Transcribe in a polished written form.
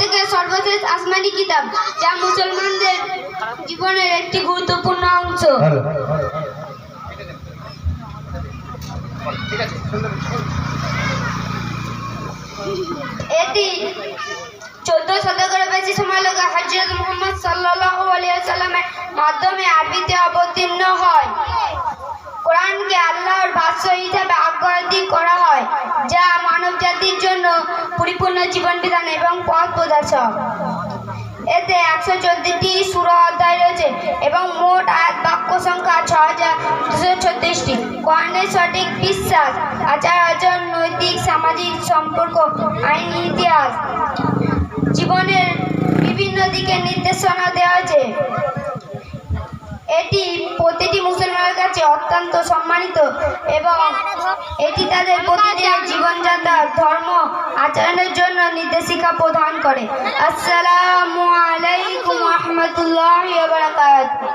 থেকে সর্বশেষ আসমানি কিতাব, যা মুসলমানদের জীবনের একটি গুরুত্বপূর্ণ অংশ। এটি 14 শতকের বেশি সময় লাগে হযরত মুহাম্মদ সাল্লাল্লাহু আলাইহি ওয়াসাল্লামের মাধ্যমে আরবিতে অবতীর্ণ হয়। কোরআনকে আল্লাহর ভাষ্য হিসেবে আখ্যায়িত করা হয়, যা মানব জাতির জন্য পরিপূর্ণ জীবন বিধান এবং পথ প্রদর্শক। এতে 114টি সূরা অধ্যায় রয়েছে এবং মোট আয়াত বাক্য সংখ্যা 6236টি। কোরআনের সঠিক বিশ্বাস, আচার আচরণ, নৈতিক সামাজিক সম্পর্ক, আইনি ইতিহাস, জীবনের বিভিন্ন দিকের নির্দেশনা দেওয়া হয়েছে। এটি প্রতিটি মুসলমানের কাছে অত্যন্ত সম্মানিত এবং এটি তাদের প্রতিদিনের জীবনযাত্রা, ধর্ম আচরণের জন্য নির্দেশিকা প্রদান করে। আসসালামু আলাইকুম ওয়া রাহমাতুল্লাহি ওয়া বারাকাতুহু।